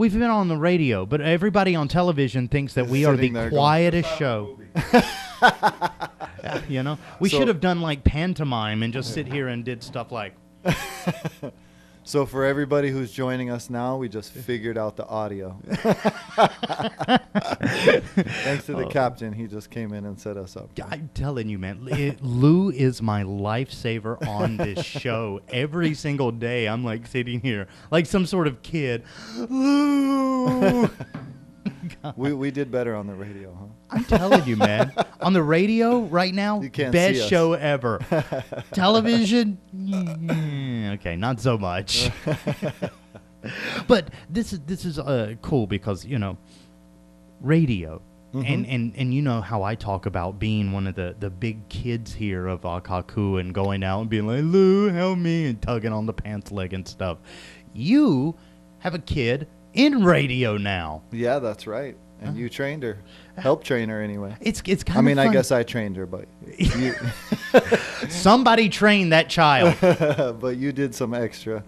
We've been on the radio, but everybody on television thinks that we are the quietest show. You know, we should have done like pantomime and just sit here and did stuff like. So for everybody who's joining us now, we just figured out the audio. Thanks to the captain. He just came in and set us up. I'm telling you, man, Lou is my lifesaver on this show. Every single day, I'm like sitting here like some sort of kid. Lou! We did better on the radio, huh? I'm telling you, man. On the radio right now, You can't best see us. show ever. Television, okay, not so much. But this is cool because, you know, radio. And you know how I talk about being one of the big kids here of Akaku and going out and being like, Lou, help me, and tugging on the pants leg and stuff. You have a kid in radio now. Yeah, that's right. And you trained her. Helped train her anyway. It's kind of I mean, fun. I guess I trained her, but you, Somebody trained that child. but you did some extra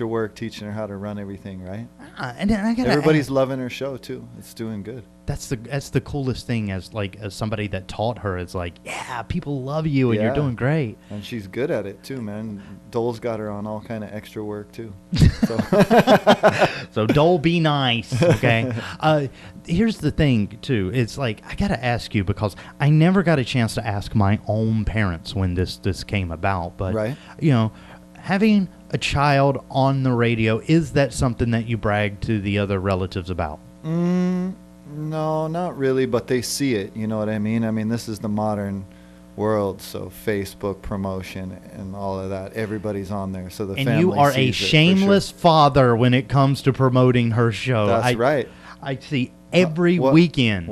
work teaching her how to run everything, right? And then I gotta Everybody's ask, loving her show too. It's doing good. that's the coolest thing as somebody that taught her. It's like, yeah, people love you and you're Yeah. doing great. And she's good at it too, man. Dole's got her on all kind of extra work too. So So Dole, be nice, okay? Here's the thing too. It's like I gotta ask you because I never got a chance to ask my own parents when this came about. But Right. you know, having a child on the radio, is that something that you brag to the other relatives about? no, not really, but they see it. You know what I mean? I mean, this is the modern world, so Facebook promotion and all of that. Everybody's on there, so the And family you are a sees it, for sure. shameless father when it comes to promoting her show. That's right. I see every What- weekend.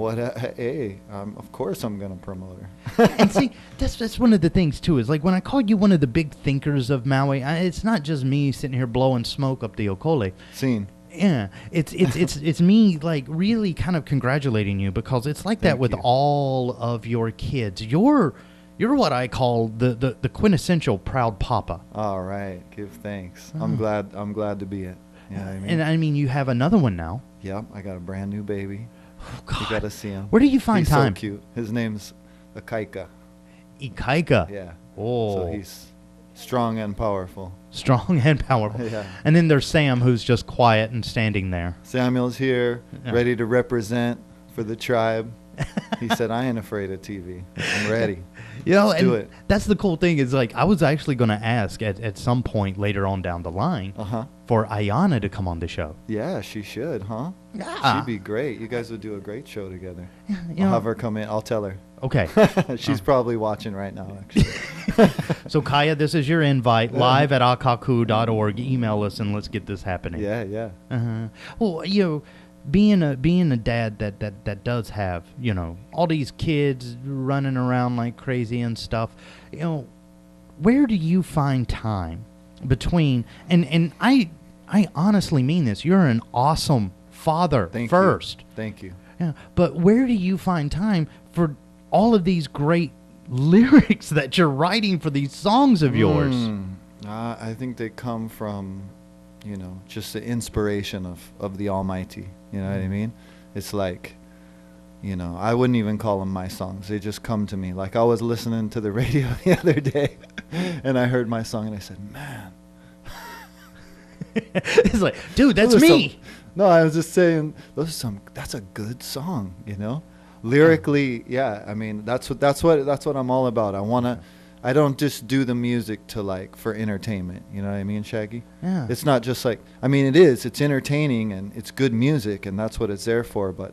Hey, of course I'm gonna promote her. And see, that's one of the things too. Is like when I call you one of the big thinkers of Maui, it's not just me sitting here blowing smoke up the Okole. Scene. Yeah, it's me like really kind of congratulating you because it's like that Thank with you. all of your kids. You're what I call the quintessential proud papa. All right, give thanks. I'm glad to be it. You know what I mean? And I mean, you have another one now. Yep, I got a brand new baby. Oh, You God. gotta see him. Where do you find He's time? so cute. His name's Akaika. Ikaika. Yeah. Oh. So he's strong and powerful. Strong and powerful. Yeah. And then there's Sam, who's just quiet and standing there. Samuel's here, Yeah. ready to represent for the tribe. He said, I ain't afraid of TV. I'm ready. You know, Let's and do it. that's the cool thing is like I was actually going to ask at some point later on down the line Uh-huh. for Ayana to come on the show. Yeah, she should, huh? Yeah. She'd be great. You guys would do a great show together. You I'll know, have her come in. I'll tell her. okay. She's probably watching right now, actually. So Kaya, this is your invite live at akaku.org. Email us and let's get this happening. Yeah. Uh-huh. Well, you know, being a dad that does have, you know, all these kids running around like crazy and stuff, you know, where do you find time between and I honestly mean this. You're an awesome father Thank first. you. Thank you. Yeah, but where do you find time for all of these great lyrics that you're writing for these songs of yours? I think they come from, you know, just the inspiration of the Almighty. You know what I mean? It's like, you know, I wouldn't even call them my songs. They just come to me. Like I was listening to the radio the other day, and I heard my song, and I said, man. It's like, dude, that's Those are me. No, I was just saying, that's a good song, you know? Lyrically, yeah. I mean, that's what I'm all about. I don't just do the music to like for entertainment. You know what I mean, Shaggy? Yeah. It's not just like, I mean, it's entertaining and it's good music and that's what it's there for. But,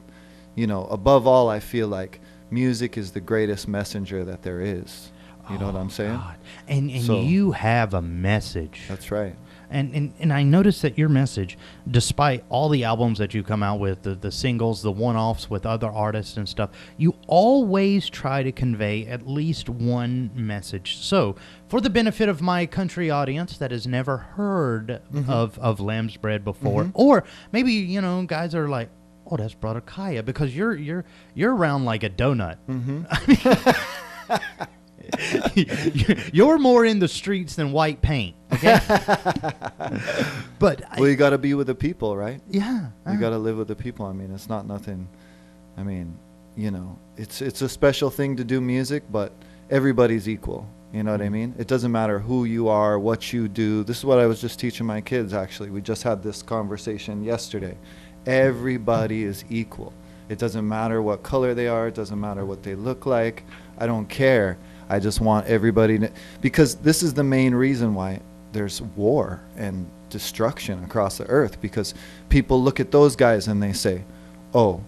you know, above all, I feel like music is the greatest messenger that there is. You know what I'm saying? God. And So- you have a message. That's right. And I noticed that your message, despite all the albums that you come out with, the singles, the one-offs with other artists and stuff, you always try to convey at least one message. So, for the benefit of my country audience that has never heard of Lambsbread before, or maybe, you know, guys are like, oh, that's Brother Kaya, because you're round like a donut. You're more in the streets than white paint, okay? But well, you got to be with the people, right? yeah, You got to live with the people. I mean, it's not nothing. I mean, you know, it's a special thing to do music, but everybody's equal. You know what I mean? It doesn't matter who you are, what you do. This is what I was just teaching my kids, actually. We just had this conversation yesterday. Everybody is equal. It doesn't matter what color they are. It doesn't matter what they look like. I don't care. I just want everybody to, because this is the main reason why there's war and destruction across the earth, because people look at those guys and they say, oh,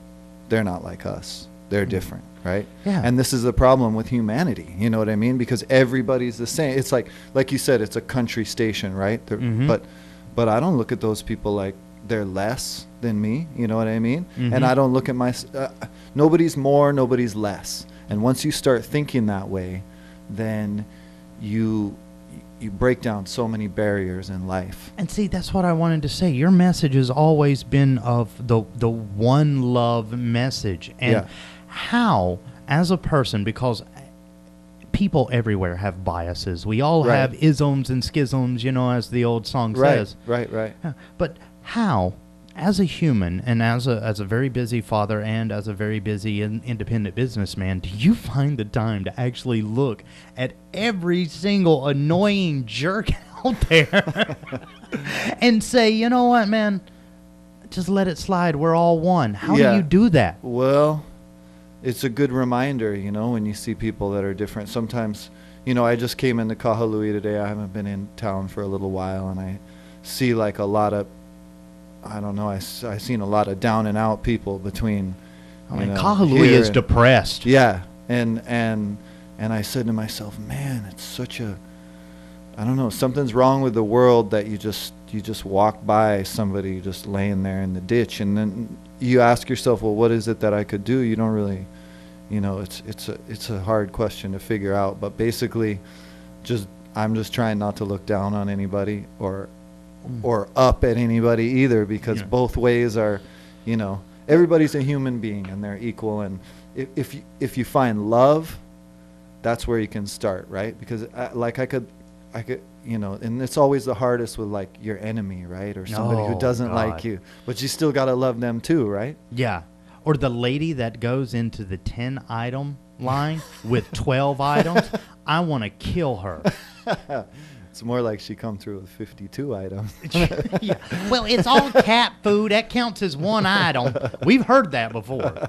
they're not like us. They're different, right? Yeah. And this is the problem with humanity, you know what I mean? Because everybody's the same. It's like you said, it's a country station, right? But I don't look at those people like they're less than me, you know what I mean? And I don't look at nobody's more, nobody's less. And once you start thinking that way, then you break down so many barriers in life. And see, that's what I wanted to say. Your message has always been of the one love message. And how, as a person, because people everywhere have biases. We all have isms and schisms, you know, as the old song says. Right. But how, as a human and as a very busy father and as a very busy independent businessman, do you find the time to actually look at every single annoying jerk out there and say, you know what, man, just let it slide. We're all one. How do you do that? Well, it's a good reminder, you know, when you see people that are different. Sometimes, you know, I just came into Kahului today. I haven't been in town for a little while, and I see like a lot of, I don't know, I seen a lot of down and out people between. I mean, Kahului is depressed. Yeah, and I said to myself, man, it's such a, I don't know, something's wrong with the world that you just walk by somebody just laying there in the ditch, and then you ask yourself, well, what is it that I could do? You don't really, you know, it's a hard question to figure out. But basically, I'm just trying not to look down on anybody or up at anybody either, because both ways are, you know, everybody's a human being and they're equal. And if you find love, that's where you can start, right? Because I could, you know, and it's always the hardest with like your enemy, right? Or somebody who doesn't like you, but you still got to love them too, right? Yeah. Or the lady that goes into the 10 item line with 12 items. I want to kill her. It's more like she come through with 52 items. Yeah. Well, it's all cat food. That counts as one item. We've heard that before.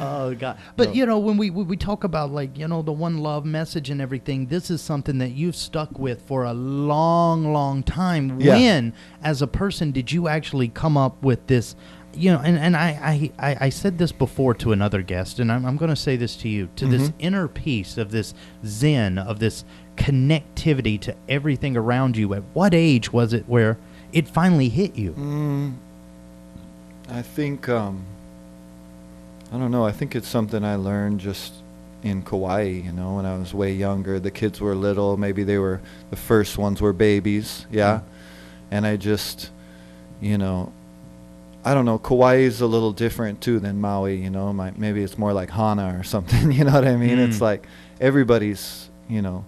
Oh, God. But, you know, when we talk about, like, you know, the one love message and everything, this is something that you've stuck with for a long, long time. Yeah. When, as a person, did you actually come up with this? You know, and I said this before to another guest, and I'm going to say this to you, to this inner peace of this zen, of this connectivity to everything around you. At what age was it where it finally hit you? I think, I don't know, I think it's something I learned just in Kauai, you know, when I was way younger. The kids were little, maybe the first ones were babies, and I just, you know, I don't know, Kauai is a little different too than Maui, you know, maybe it's more like Hana or something, you know what I mean? It's like everybody's, you know,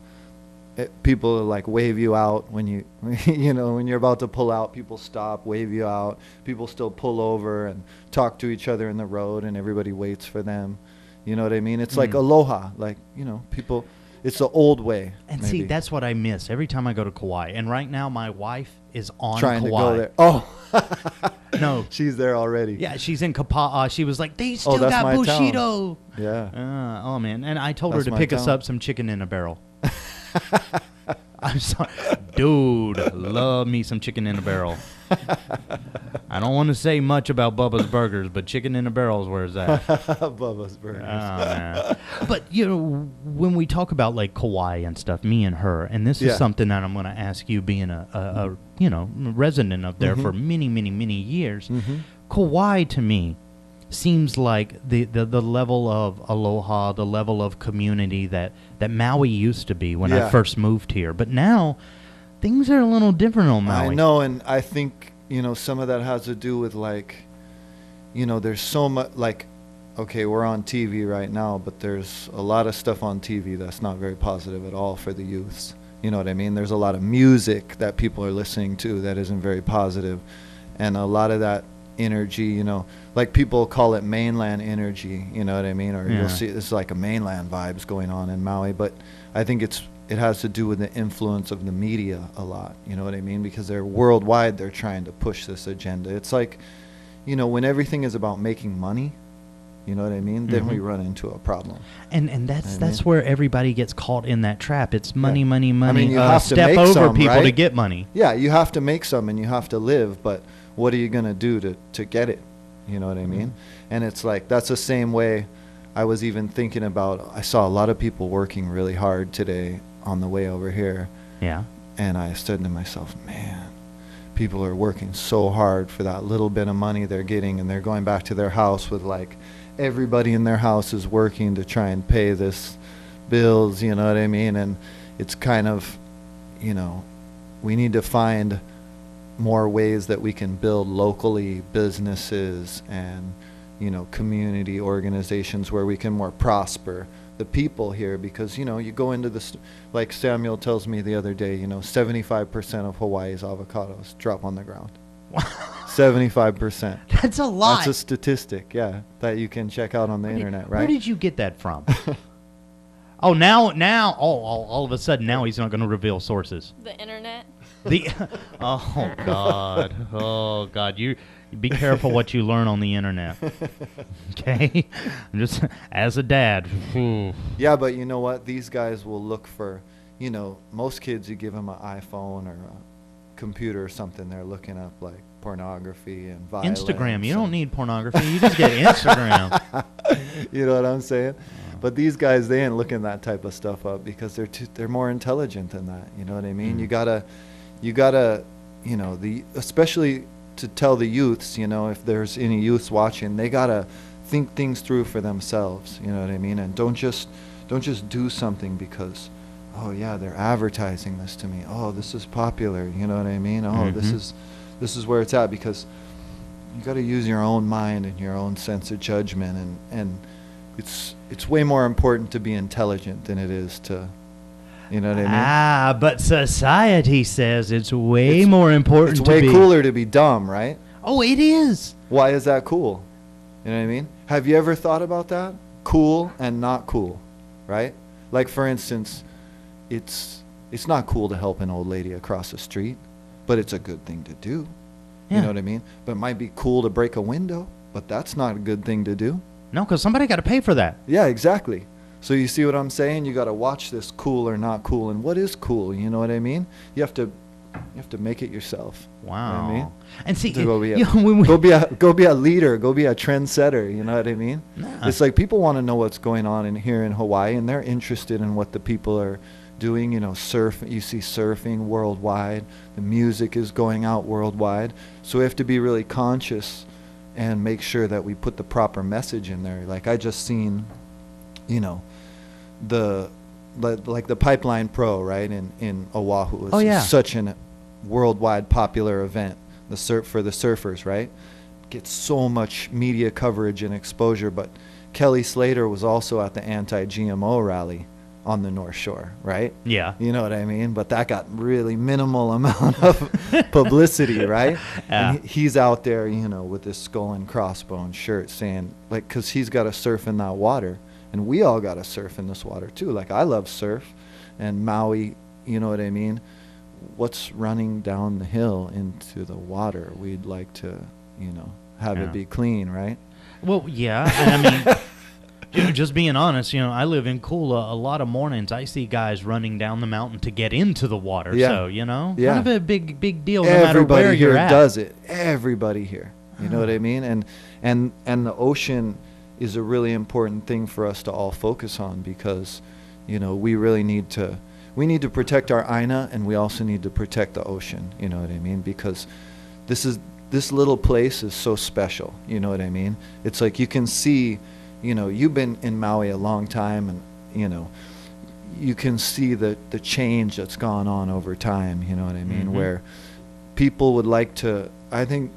people like wave you out when you, you know, when you're about to pull out, people stop, wave you out. People still pull over and talk to each other in the road, and everybody waits for them. You know what I mean? It's like aloha, like, you know, people, it's the old way. And maybe. see, that's what I miss every time I go to Kauai. And right now my wife is on trying Kauai. to go there. Oh. No. She's there already. Yeah, she's in Kapa'a. She was like, they still that's got my Bushido. town. Yeah. Oh, man. And I told her That's to my pick us town. up some chicken in a barrel. I'm sorry. Dude, love me some chicken in a barrel. I don't want to say much about Bubba's Burgers, but chicken in a barrel is where it's at. Bubba's Burgers. Oh, man. But, you know, when we talk about, like, Kauai and stuff, me and her, and this is something that I'm going to ask you, being a you know, resident of there for many, many, many years. Kauai, to me, seems like the level of aloha, the level of community that Maui used to be when I first moved here. But now, things are a little different on Maui. I know, and I think, you know, some of that has to do with, like, you know, there's so much, like, okay, we're on TV right now, but there's a lot of stuff on TV that's not very positive at all for the youths. You know what I mean? There's a lot of music that people are listening to that isn't very positive, and a lot of that energy, you know, like people call it mainland energy, you know what I mean? Or Yeah. you'll see it's like a mainland vibes going on in Maui, but I think it has to do with the influence of the media a lot, you know what I mean? Because they're worldwide, they're trying to push this agenda. It's like, you know, when everything is about making money, you know what I mean? Then we run into a problem. And that's where everybody gets caught in that trap. It's money, Yeah. money, money. I mean, you have to step make over some, people to right? get money. Yeah, you have to make some and you have to live, but what are you going to do to get it? You know what I mean? And it's like, that's the same way I was even thinking about. I saw a lot of people working really hard today on the way over here. Yeah. And I said to myself, man, people are working so hard for that little bit of money they're getting, and they're going back to their house with like, everybody in their house is working to try and pay this bills, you know what I mean? And it's kind of, you know, we need to find more ways that we can build locally businesses and, you know, community organizations where we can more prosper the people here, because, you know, you go into this, like Samuel tells me the other day, you know, 75% of Hawaii's avocados drop on the ground. 75%. That's a lot. That's a statistic, yeah, that you can check out on the internet, right? Where did you get that from? Oh, now, all of a sudden, now he's not going to reveal sources. The internet. Oh God, you be careful what you learn on the internet. Okay, just as a dad. Yeah, but you know what? These guys will look for, you know, most kids, you give them an iPhone or a computer or something, they're looking up like pornography and violence. Instagram. You don't need pornography. You just get Instagram. You know what I'm saying? But these guys, they ain't looking that type of stuff up because they're more intelligent than that. You know what I mean? You gotta, you know, especially to tell the youths, you know, if there's any youths watching, they gotta think things through for themselves. You know what I mean? And don't just do something because, oh yeah, they're advertising this to me. Oh, this is popular. You know what I mean? Oh, this is where it's at, because you got to use your own mind and your own sense of judgment, and it's way more important to be intelligent than it is to, you know what I mean? But society says it's way more important to be. It's way cooler to be dumb, right? Oh, it is. Why is that cool? You know what I mean? Have you ever thought about that? Cool and not cool, right? Like, for instance, it's not cool to help an old lady across the street, but it's a good thing to do. Yeah. You know what I mean? But it might be cool to break a window, but that's not a good thing to do. No, because somebody got to pay for that. Yeah, exactly. So you see what I'm saying? You got to watch this cool or not cool, and what is cool? You know what I mean? You have to make it yourself. Wow. You know what I mean? And see, Go be a leader. Go be a trendsetter. You know what I mean? Nah. It's like people want to know what's going on here in Hawaii, and they're interested in what the people are doing. You know, you see surfing worldwide. The music is going out worldwide. So we have to be really conscious and make sure that we put the proper message in there. Like, I just seen, you know, the Pipeline Pro, right, in Oahu. It's such an worldwide popular event, for the surfers, right? Gets so much media coverage and exposure, but Kelly Slater was also at the anti-GMO rally on the North Shore, right? Yeah. You know what I mean? But that got really minimal amount of publicity, right? Yeah. And he's out there, you know, with this skull and crossbones shirt saying, like, because he's got to surf in that water. And we all got to surf in this water, too. Like, I love surf. And Maui, you know what I mean? What's running down the hill into the water? We'd like to, you know, have it be clean, right? Well, yeah. And I mean, dude, just being honest, you know, I live in Kula. A lot of mornings I see guys running down the mountain to get into the water. Yeah. So, you know, Yeah. kind of a big deal no matter where Everybody here you're at. does it. Everybody here. You know what I mean? And the ocean is a really important thing for us to all focus on, because, you know, we really need to protect our Aina, and we also need to protect the ocean. You know what I mean? Because this little place is so special. You know what I mean? It's like you can see, you know, you've been in Maui a long time, and, you know, you can see the change that's gone on over time. You know what I mean? Where people would like to, I think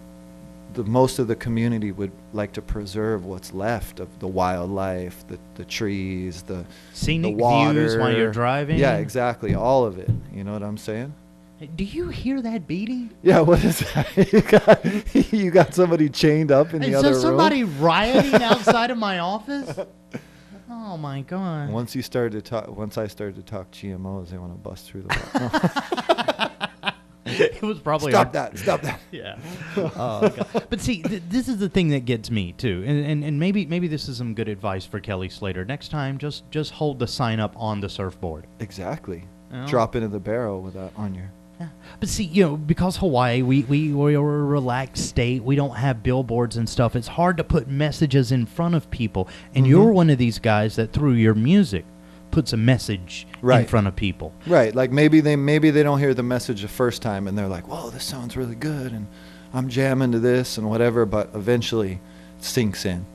the most of the community would like to preserve what's left of the wildlife, the trees, the Scenic water. views while you're driving. Yeah, exactly. All of it. You know what I'm saying? Do you hear that beating? Yeah, what is that? you got somebody chained up in the other room? Somebody rioting outside of my office? Oh my God. Once I started to talk GMOs, they want to bust through the wall. It was probably Stop that. Yeah. Oh, God. But see, this is the thing that gets me too, and maybe this is some good advice for Kelly Slater. Next time, just hold the sign up on the surfboard. Exactly. You know? Drop into the barrel with that on your. Yeah. But see, because Hawaii, we're a relaxed state. We don't have billboards and stuff. It's hard to put messages in front of people. And you're one of these guys that through your music puts a message in front of people. Right. Like maybe they don't hear the message the first time and they're like, whoa, this sounds really good and I'm jamming to this and whatever, but eventually it sinks in.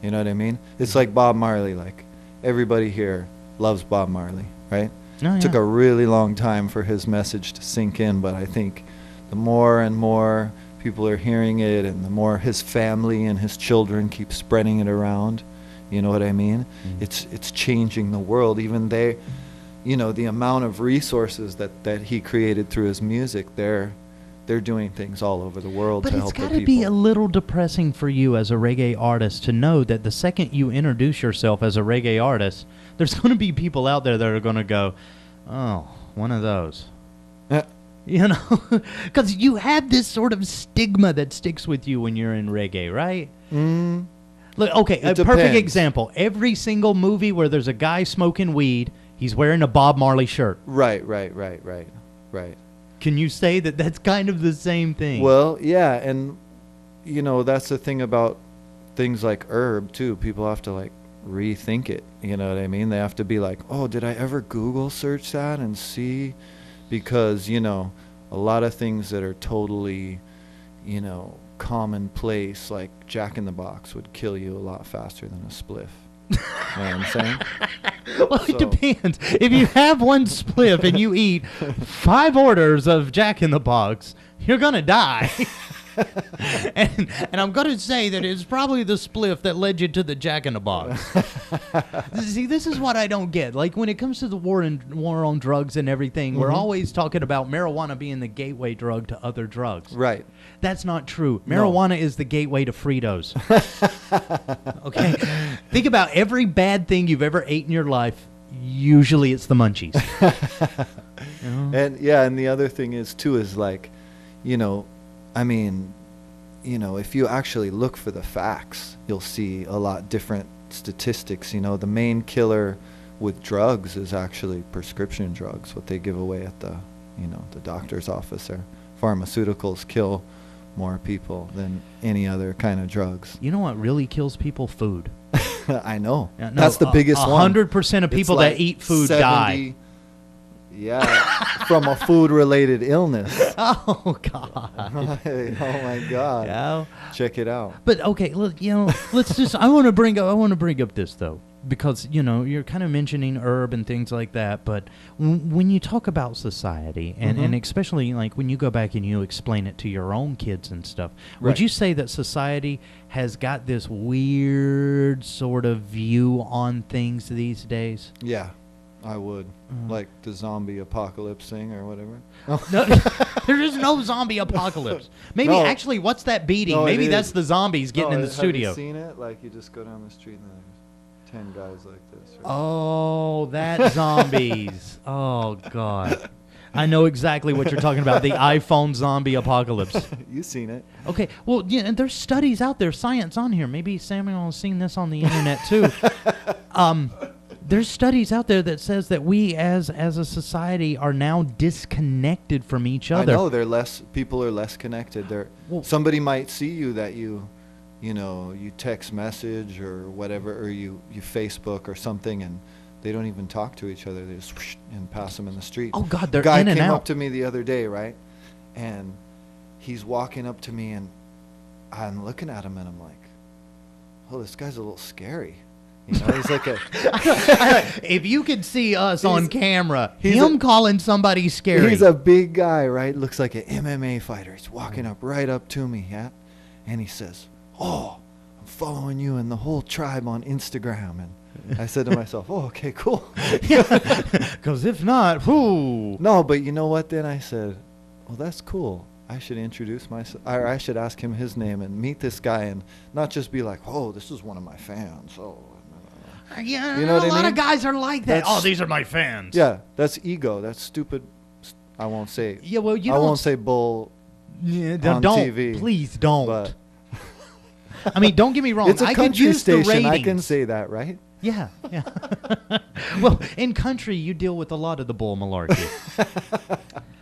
You know what I mean? It's like Bob Marley. Like everybody here loves Bob Marley, right? Oh, It took a really long time for his message to sink in, but I think the more and more people are hearing it and the more his family and his children keep spreading it around, you know what I mean? It's changing the world. Even the amount of resources that he created through his music, they're doing things all over the world to help the people. But it's got to be a little depressing for you as a reggae artist to know that the second you introduce yourself as a reggae artist, there's going to be people out there that are going to go, oh, one of those. You know? Because you have this sort of stigma that sticks with you when you're in reggae, right? Look, okay, a perfect example. Every single movie where there's a guy smoking weed, he's wearing a Bob Marley shirt. Right. Can you say that that's kind of the same thing? Well, yeah, and that's the thing about things like herb too. People have to like rethink it. You know what I mean? They have to be like, oh, did I ever Google search that and see? Because a lot of things that are totally, commonplace, like Jack in the Box, would kill you a lot faster than a spliff. You know what I'm saying? Well, it depends. If you have one spliff and you eat 5 orders of Jack in the Box, you're going to die. and I'm going to say that it's probably the spliff that led you to the Jack in the Box. See, this is what I don't get. Like, when it comes to the war on drugs and everything, we're always talking about marijuana being the gateway drug to other drugs. Right. That's not true. Marijuana is the gateway to Fritos. Okay? Think about every bad thing you've ever ate in your life. Usually it's the munchies. And the other thing is like, if you actually look for the facts, you'll see a lot different statistics. The main killer with drugs is actually prescription drugs, what they give away at the doctor's office. Or pharmaceuticals kill more people than any other kind of drugs. You know what really kills people? Food. I know. Yeah, no, that's the biggest one. 100% of people that eat food die. Yeah, from a food-related illness. Oh God! Oh my God! Yeah. Check it out. But okay, look, let's just. I want to bring up this though, because you're kind of mentioning herb and things like that. But when you talk about society, and especially like when you go back and you explain it to your own kids and stuff, would you say that society has got this weird sort of view on things these days? Yeah. I would. Like the zombie apocalypse thing or whatever. No, there is no zombie apocalypse. Maybe actually, what's that beating? Maybe that's the zombies getting in the studio. Have you seen it? Like you just go down the street and there's 10 guys like this. Right? Oh, that zombies. Oh, God. I know exactly what you're talking about. The iPhone zombie apocalypse. You've seen it. Okay. Well, and there's studies out there, science on here. Maybe Samuel has seen this on the internet too. There's studies out there that says that we as a society are now disconnected from each other. I know people are less connected. Somebody might see you that you text message or whatever, or you Facebook or something, and they don't even talk to each other. They just whoosh, and pass them in the street. Oh God, they're in and out. A guy came up to me the other day, right? And he's walking up to me, and I'm looking at him, and I'm like, oh, this guy's a little scary. He's like if you could see us on camera, calling somebody scary. He's a big guy, right? Looks like an MMA fighter. He's walking right up to me, yeah? And he says, "Oh, I'm following you and the whole tribe on Instagram." And I said to myself, "Oh, okay, cool." Because if not, whoo. No, but you know what? Then I said, "Well, that's cool. I should introduce myself, or I should ask him his name and meet this guy, and not just be like, oh, this is one of my fans." Oh, Yeah, you know what a I lot mean? of guys are like that. That's- Oh, these are my fans. yeah, that's ego. That's stupid. I won't say. Yeah, well, you I don't. won't say bull. Yeah, on don't. TV, Please don't. But I mean, don't get me wrong. it's a I could country use the station. I ratings. can say that, right? Yeah, yeah. Well, in country, you deal with a lot of the bull malarkey.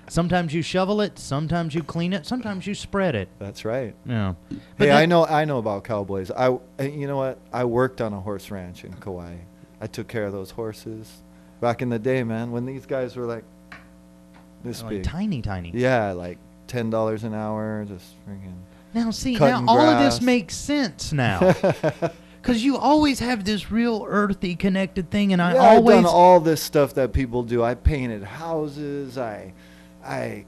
Sometimes you shovel it, sometimes you clean it, sometimes you spread it. That's right. Yeah. But Hey, that- I know about cowboys. You know what? I worked on a horse ranch in Kauai. I took care of those horses back in the day, man. When these guys were like this like big. tiny. Yeah, like $10 an hour, just freaking. Now, see, Cutting now all of this grass. makes sense now. Because you always have this real earthy connected thing, and I I've always... done all this stuff that people do. I painted houses. I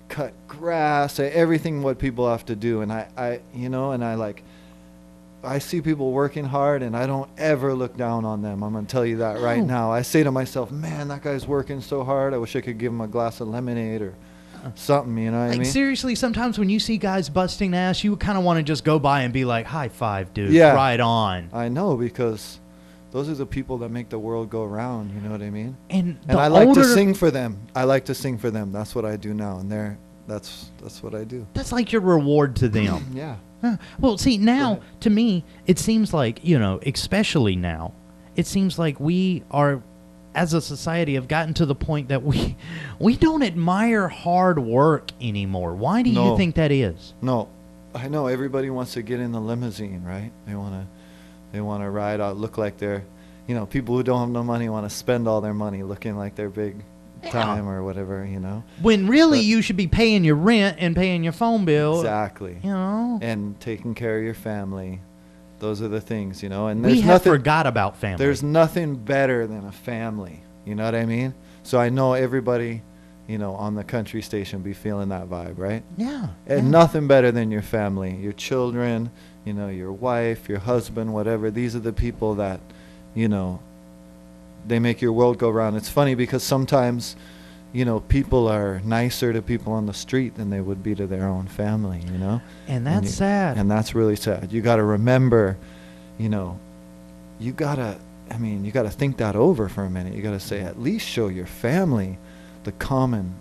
cut grass. Everything what people have to do, and I see people working hard, and I don't ever look down on them. I'm gonna tell you that right No. now. I say to myself, man, that guy's working so hard. I wish I could give him a glass of lemonade or something. You know what I Like, mean? seriously, sometimes when you see guys busting ass, you kind of want to just go by and be like, high five, dude. Yeah. Right on. I know, because those are the people that make the world go round. You know what I mean? And And the I like to older- sing for them. That's what I do now, and that's what I do. That's like your reward to them. Yeah. Huh. Well, see, now, ahead. to me, it seems like, especially now, it seems like we are, as a society, have gotten to the point that we don't admire hard work anymore. Why do you No. think that is? No, I know everybody wants to get in the limousine, right? They want to ride out, look like they're, people who don't have no money want to spend all their money looking like they're big time or whatever, When really But- you should be paying your rent and paying your phone bill. Exactly. And taking care of your family. Those are the things, and We there's have nothing forgot about family. there's nothing better than a family. You know what I mean? So I know everybody, on the country station be feeling that vibe, right? Yeah. And yeah. nothing better than your family, your children, your wife, your husband, whatever. These are the people that, they make your world go round. It's funny because sometimes, people are nicer to people on the street than they would be to their own family, And that's sad. And that's really sad. You got to remember, you got to think that over for a minute. You got to say, at least show your family the common,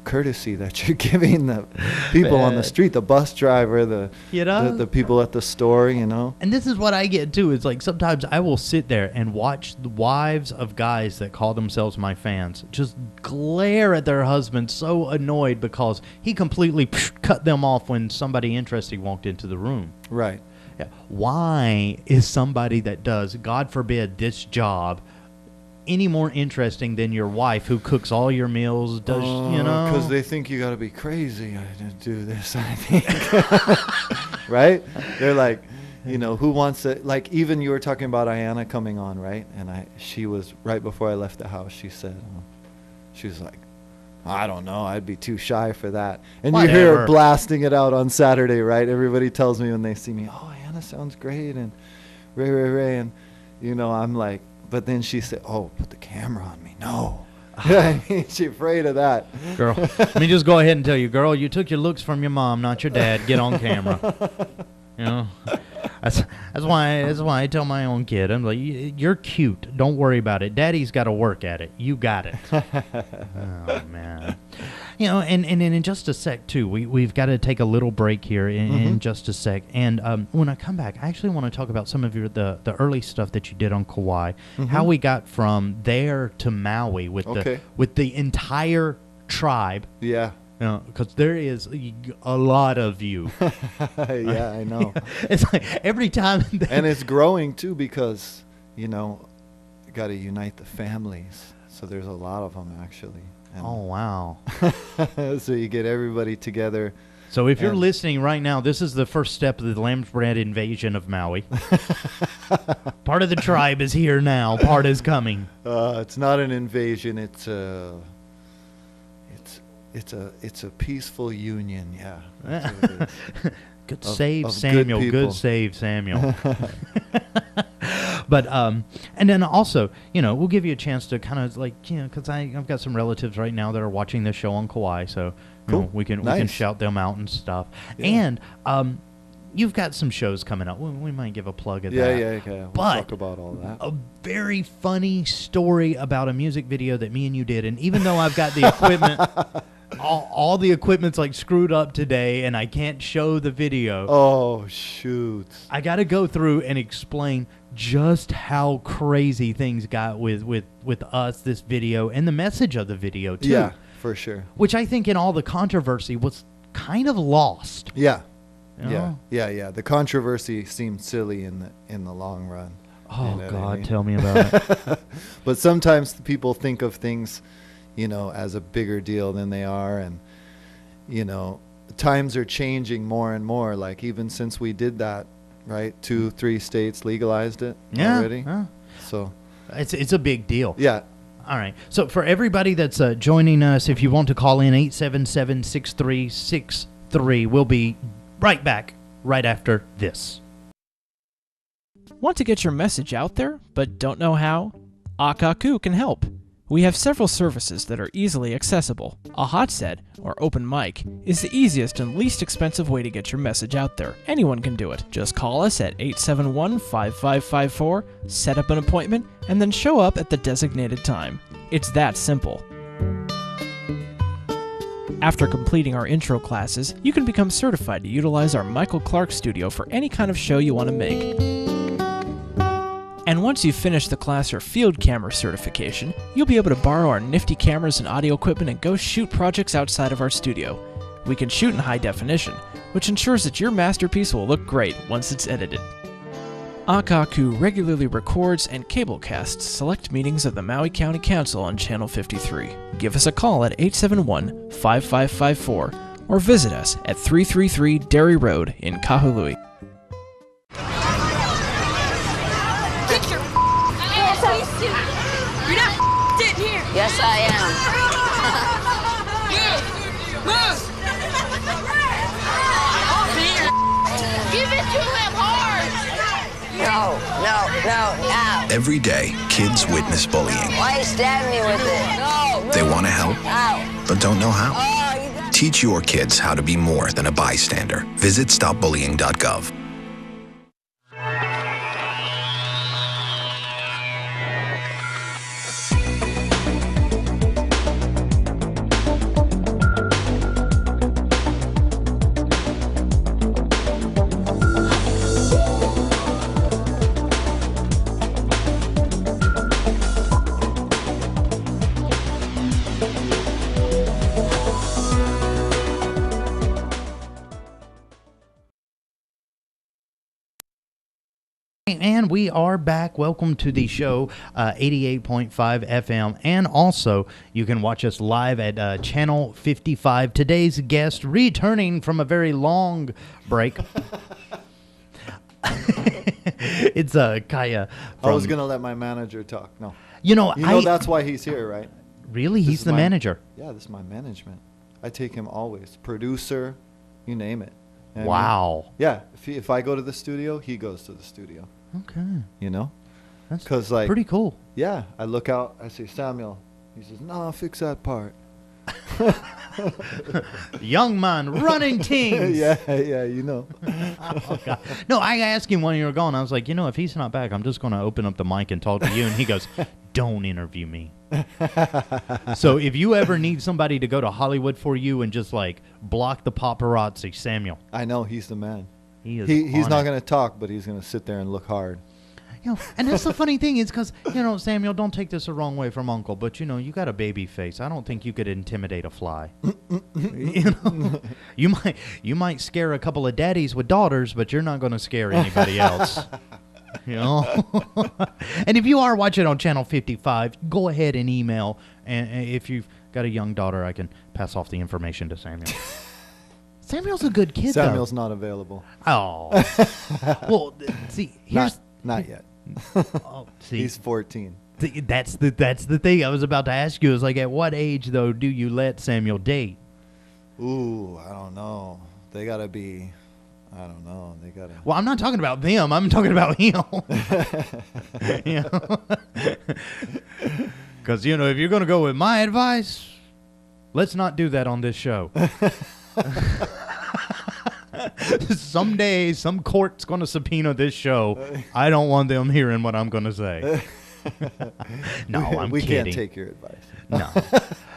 courtesy that you're giving the people on the street, the bus driver, the people at the store, And this is what I get too. It's like sometimes I will sit there and watch the wives of guys that call themselves my fans just glare at their husband so annoyed because he completely cut them off when somebody interesting walked into the room. Right. Yeah. Why is somebody that does, God forbid, this job any more interesting than your wife who cooks all your meals, does, Because they think you got to be crazy to do this, I think. Right? They're like, who wants to, like, even you were talking about Ayana coming on, right? And she was, right before I left the house, she said, she was like, I don't know, I'd be too shy for that. And you hear Whatever. her blasting it out on Saturday, right? Everybody tells me when they see me, oh, Ayana sounds great, and Ray, and, I'm like, but then she said, oh, put the camera on me. No. She's afraid of that. Girl, let me just go ahead and tell you, girl, you took your looks from your mom, not your dad. Get on camera. That's why I tell my own kid, I'm like, you're cute. Don't worry about it. Daddy's got to work at it. You got it. Oh, man. And in just a sec, too, we've got to take a little break here in just a sec. And when I come back, I actually want to talk about some of the early stuff that you did on Kauai, how we got from there to Maui with the entire tribe. Yeah. Because there is a lot of you. Yeah, I know. It's like every time. And it's growing, too, because, you got to unite the families. So there's a lot of them, actually. And Oh, wow. so you get everybody together. So if you're listening right now, this is the first step of the Lambsbread invasion of Maui. Part of the tribe is here now. Part is coming. It's not an invasion. It's a peaceful union. Yeah. That's what it is. Good of save, good Samuel. people. Good save, Samuel. But and then also, we'll give you a chance to kind of because I've got some relatives right now that are watching this show on Kauai, so Cool. we can Nice. shout them out and stuff. Yeah. And you've got some shows coming up. We might give a plug of Yeah, that. yeah, okay. We'll But talk about all that. a very funny story about a music video that me and you did, and even though I've got the equipment. All the equipment's like screwed up today, and I can't show the video. Oh, shoot. I got to go through and explain just how crazy things got with us, this video, and the message of the video, too. Yeah, for sure. Which I think in all the controversy was kind of lost. Yeah. You know? Yeah. The controversy seemed silly in the long run. Oh, You know what I God, mean? tell me about it. But sometimes people think of things, as a bigger deal than they are. And, times are changing more and more. Like, even since we did that, right? 2-3 states legalized it already. Yeah. So, It's a big deal. yeah. All right. So for everybody that's joining us, if you want to call in 877-6363, we'll be right back right after this. Want to get your message out there, but don't know how? Akaku can help. We have several services that are easily accessible. A hot set, or open mic, is the easiest and least expensive way to get your message out there. Anyone can do it. Just call us at 871-5554, set up an appointment, and then show up at the designated time. It's that simple. After completing our intro classes, you can become certified to utilize our Michael Clark studio for any kind of show you want to make. And once you've finished the class or field camera certification, you'll be able to borrow our nifty cameras and audio equipment and go shoot projects outside of our studio. We can shoot in high definition, which ensures that your masterpiece will look great once it's edited. Akaku regularly records and cablecasts select meetings of the Maui County Council on Channel 53. Give us a call at 871-5554 or visit us at 333 Dairy Road in Kahului. Get your ass out. You're not sitting here. Yes, I am. Move. Give it to him hard. No. Every day, kids witness bullying. Why you stab me with it? No. They want to help, Ow. but don't know how. Oh, you got... Teach your kids how to be more than a bystander. Visit stopbullying.gov. And we are back. Welcome to the show, 88.5 FM. And also, you can watch us live at Channel 55. Today's guest, returning from a very long break. It's Kaya. I was going to let my manager talk. No. That's why he's here, right? Really? This He's is the my- manager? Yeah, this is my management. I take him always. Producer, you name it. You know what I mean? Wow. Yeah, if I go to the studio, he goes to the studio. Okay. You know? That's 'Cause, like- pretty cool. Yeah, I look out, I say, Samuel. He says, no, fix that part. Young man, running things. yeah, you know. Oh, God. No, I asked him when you were gone. I was like, if he's not back, I'm just going to open up the mic and talk to you. And he goes, don't interview me. So if you ever need somebody to go to Hollywood for you and just like block the paparazzi, Samuel. I know, he's the man. He is. He's on not it. going to talk, but he's going to sit there and look hard. And that's the funny thing is because, Samuel, don't take this the wrong way from Uncle, but, you got a baby face. I don't think you could intimidate a fly. You might scare a couple of daddies with daughters, but you're not going to scare anybody else. And if you are watching on Channel 55, go ahead and email. And if you've got a young daughter, I can pass off the information to Samuel. Samuel's a good kid, Samuel's not available. though. Oh. Well, see, here's... Not yet. Oh, see, He's 14. that's the thing I was about to ask you. Is like, at what age though do you let Samuel date? Ooh, I don't know. They gotta be, I don't know. They gotta. Well, I'm not talking about them. I'm talking about him. Because, if you're going to go with my advice, let's not do that on this show. Someday, some court's going to subpoena this show. I don't want them hearing what I'm going to say. No, I'm we kidding. can't take your advice. No.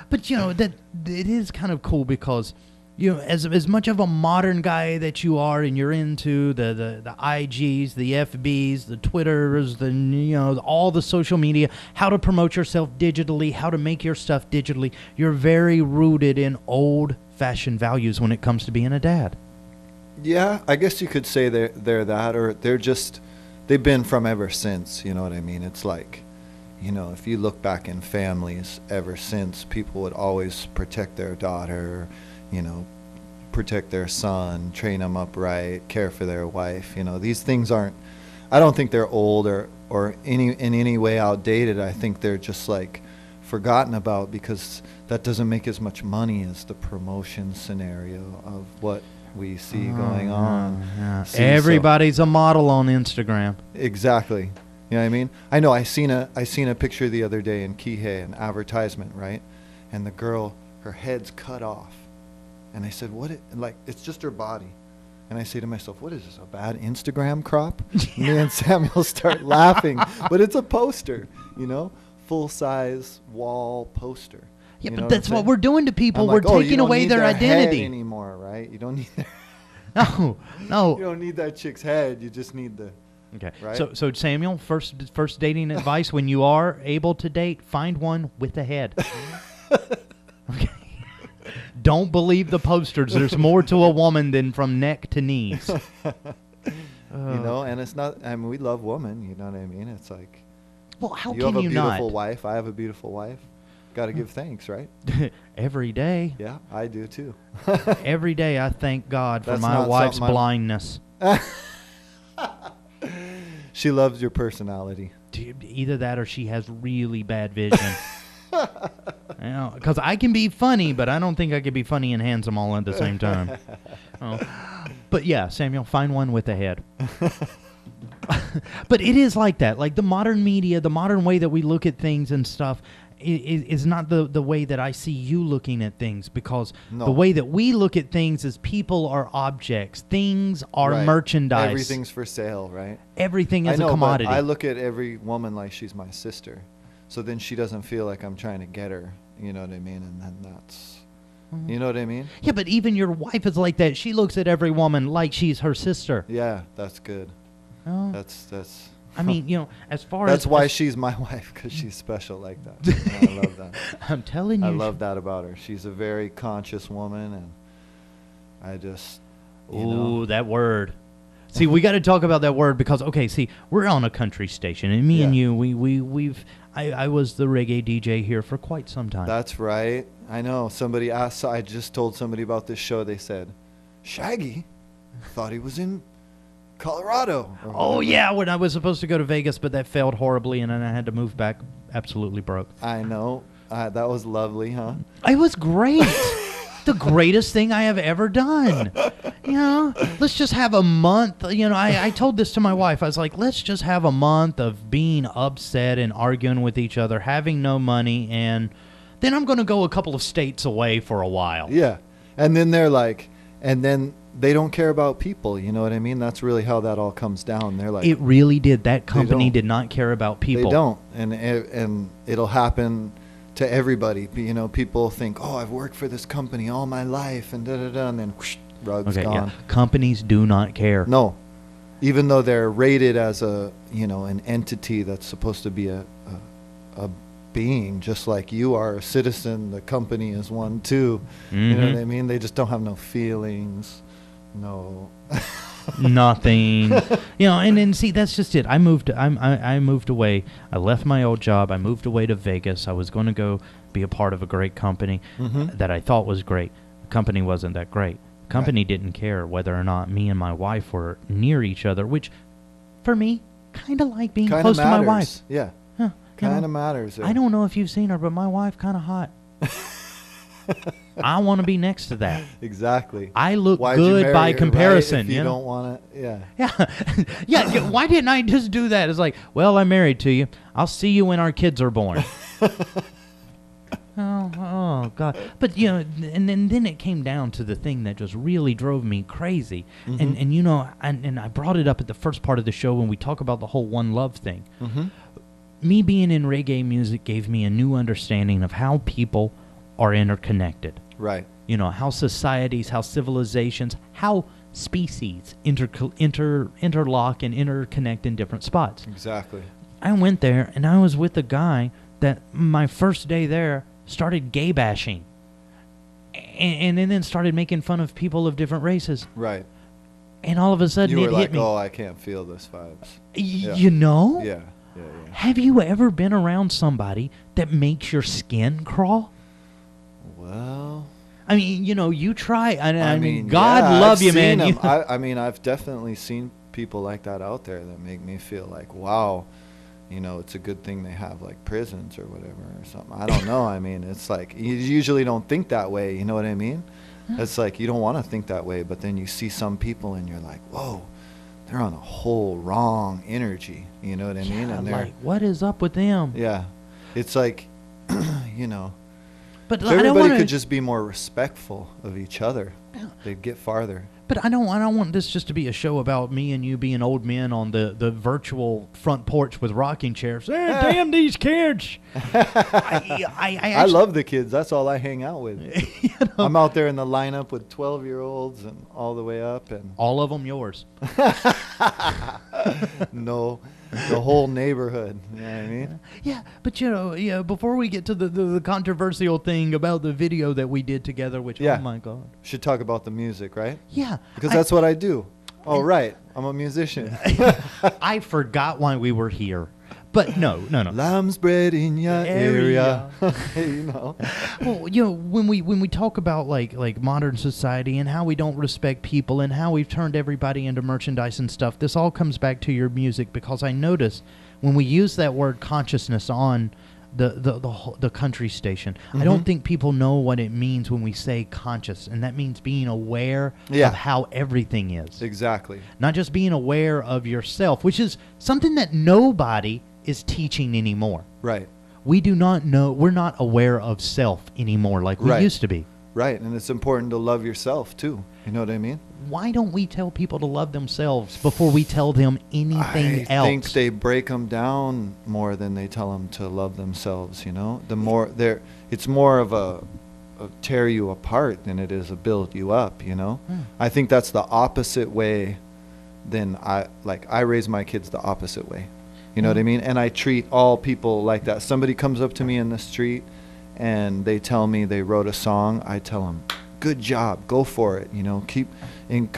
But, that it is kind of cool because, as much of a modern guy that you are and you're into the IGs, the FBs, the Twitters, all the social media, how to promote yourself digitally, how to make your stuff digitally, you're very rooted in old-fashioned values when it comes to being a dad. Yeah, I guess you could say they're that, or they've been from ever since, you know what I mean? It's like, if you look back in families ever since, people would always protect their daughter, protect their son, train them up right, care for their wife. These things I don't think they're old or in any way outdated. I think they're just like forgotten about because that doesn't make as much money as the promotion scenario of what we see going on. Yeah. See, Everybody's a model on Instagram. Exactly. You know what I mean? I know. I seen a picture the other day in Kihei, an advertisement, right? And the girl, her head's cut off. And I said, it's just her body. And I say to myself, what is this, a bad Instagram crop? Me and Samuel start laughing. But it's a poster, full-size wall poster. Yeah, but that's what we're doing to people. We're taking away their identity anymore, right? You don't need their No. You don't need that chick's head. You just need the. Okay. Right? So Samuel, first dating advice: when you are able to date, find one with a head. Okay. Don't believe the posters. There's more to a woman than from neck to knees. And it's not. I mean, we love women. You know what I mean? It's like. Well, how you can have you a not? beautiful wife. I have a beautiful wife. Got to give thanks, right? Every day. Yeah, I do too. Every day I thank God for That's my not wife's something blindness. She loves your personality. Either that or she has really bad vision. Because I can be funny, but I don't think I can be funny and handsome all at the same time. But yeah, Samuel, find one with a head. But it is like that. Like the modern media, the modern way that we look at things and stuff is not the way that I see you looking at things, because the way that we look at things is people are objects. Things are merchandise. Everything's for sale, right? Everything is a commodity. But I look at every woman like she's my sister. So then she doesn't feel like I'm trying to get her. You know what I mean? And then that's... You know what I mean? Yeah, but even your wife is like that. She looks at every woman like she's her sister. Yeah, that's good. Oh. That's... I mean, as far that's as... why she's my wife, because she's special like that. I love that. I'm telling you. I love that about her. She's a very conscious woman, and I just... Ooh, that word. See, we got to talk about that word because, okay, see, we're on a country station, and me and you, I was the reggae DJ here for quite some time. That's right. I know. Somebody asked, I just told somebody about this show. They said, Shaggy thought he was in Colorado. Oh, yeah, when I was supposed to go to Vegas, but that failed horribly, and then I had to move back absolutely broke. I know. That was lovely, huh? It was great. The greatest thing I have ever done. Let's just have a month. I told this to my wife. I was like, let's just have a month of being upset and arguing with each other, having no money, and then I'm going to go a couple of states away for a while. Yeah. And then they're like, and then they don't care about people. You know what I mean? That's really how that all comes down. They're like, it really did. That company did not care about people. They don't. And it'll happen to everybody. People think, oh, I've worked for this company all my life, and da-da-da, and then whoosh, rug's gone. Yeah. Companies do not care. No. Even though they're rated as an entity that's supposed to be a being, just like you are a citizen, the company is one too. Mm-hmm. You know what I mean? They just don't have no feelings. No. Nothing. And then see, that's just it. I moved away. I left my old job. I moved away to Vegas. I was going to go be a part of a great company that I thought was great. The company wasn't that great. The company didn't care whether or not me and my wife were near each other, which for me kind of like being close to my wife. Yeah. Kind of matters. I don't know if you've seen her, but my wife kind of hot. I want to be next to that. Exactly. I look Why'd you good marry by her, comparison. right? If you you know? don't want to, yeah. Yeah. Yeah. Why didn't I just do that? It's like, well, I'm married to you. I'll see you when our kids are born. Oh, God. But, you know, and then it came down to the thing that just really drove me crazy. Mm-hmm. And you know, and I brought it up at the first part of the show when we talk about the whole one love thing. Mm-hmm. Me being in reggae music gave me a new understanding of how people are interconnected. Right. You know, how societies, how civilizations, how species interlock and interconnect in different spots. Exactly. I went there, and I was with a guy that my first day there started gay bashing. And then started making fun of people of different races. Right. And all of a sudden You it were like, hit me. oh, I can't feel this vibes. Yeah. You know? Yeah. Yeah. Have you ever been around somebody that makes your skin crawl? Well, I mean, you know, you try. I mean, yeah, God love I've you, man. seen 'em. You- I mean, I've definitely seen people like that out there that make me feel like, wow, you know, it's a good thing they have like prisons or whatever or something. I don't know. I mean, it's like you usually don't think that way. You know what I mean? It's like you don't want to think that way, but then you see some people and you're like, whoa, they're on a whole wrong energy. You know what I mean? Yeah, And they're, like, what is up with them? yeah, it's like, you know, But if I don't everybody want could just be more respectful of each other, they'd get farther. But I don't want this just to be a show about me and you being old men on the virtual front porch with rocking chairs. Damn these kids! I I actually- love the kids. That's all I hang out with. you know, I'm out there in the lineup with 12-year-olds and all the way up, and all of them yours. no, the whole neighborhood. You know what I mean? Yeah, but you know, yeah. Before we get to the controversial thing about the video that we did together, which Yeah. oh my God, Should talk about the music, right? yeah, Because that's what I do. Oh, right. I'm a musician. I forgot why we were here, but no. Lambsbread in your area. You know. Well, you know, when we talk about like modern society and how we don't respect people and how we've turned everybody into merchandise and stuff, this all comes back to your music, because I notice when we use that word consciousness on the country station, I don't think people know what it means when we say conscious, and that means being aware of how everything is. Exactly. Not just being aware of yourself, which is something that nobody is teaching anymore. Right. We do not know, we're not aware of self anymore like we Right. used to be. Right. And it's important to love yourself, too. You know what I mean? Why don't we tell people to love themselves before we tell them anything else? I think they break them down more than they tell them to love themselves, you know? The more it's more of a tear you apart than it is a build you up, you know? I think that's the opposite way than I raise my kids the opposite way. You know what I mean? And I treat all people like that. Somebody comes up to me in the street and they tell me they wrote a song. I tell them, good job, go for it. You know,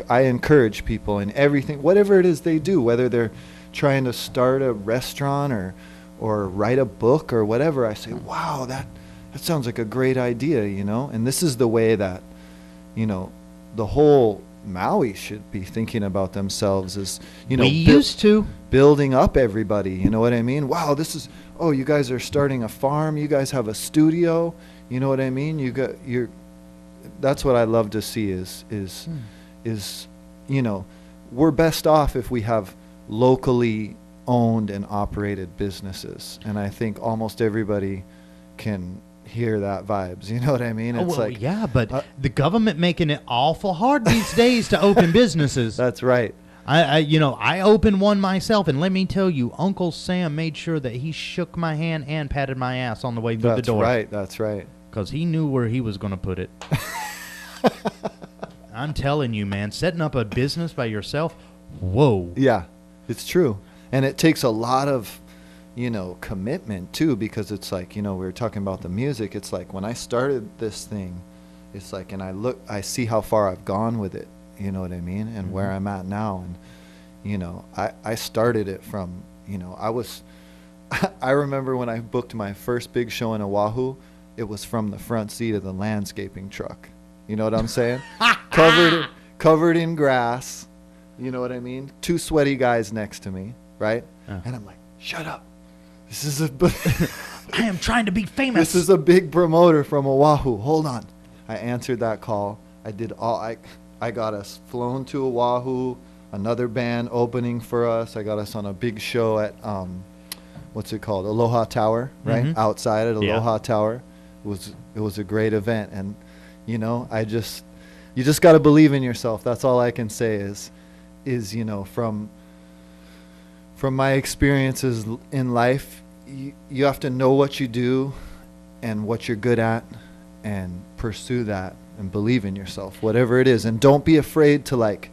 I encourage people in everything, whatever it is they do, whether they're trying to start a restaurant or write a book or whatever. I say, wow, that sounds like a great idea, you know? And this is the way that, you know, the whole Maui should be thinking about themselves as, you know, we used to. building up everybody. You know what I mean? Wow, you guys are starting a farm. You guys have a studio. You know what I mean? That's what I love to see is, you know, we're best off if we have locally owned and operated businesses. And I think almost everybody can hear that vibes. You know what I mean? It's like, yeah, but the government making it awful hard these days to open businesses. That's right. I opened one myself, and let me tell you, Uncle Sam made sure that he shook my hand and patted my ass on the way through the door. That's right. Because he knew where he was going to put it. I'm telling you, man, setting up a business by yourself, whoa. Yeah, it's true. And it takes a lot of, you know, commitment, too, because it's like, you know, we were talking about the music. It's like when I started this thing, it's like, and I see how far I've gone with it. You know what I mean? And where I'm at now. And, you know, I started it from, you know, I remember when I booked my first big show in Oahu, it was from the front seat of the landscaping truck. You know what I'm saying? covered in grass. You know what I mean? 2 sweaty guys next to me, right? And I'm like, shut up. This is I am trying to be famous. This is a big promoter from Oahu. Hold on. I answered that call. I got us flown to Oahu, another band opening for us. I got us on a big show at what's it called? Aloha Tower, right? Mhm. Outside at Yeah. Aloha Tower. It was a great event, and you know, you just got to believe in yourself. That's all I can say is you know, from my experiences in life, you have to know what you do and what you're good at and pursue that and believe in yourself, whatever it is. And don't be afraid to, like,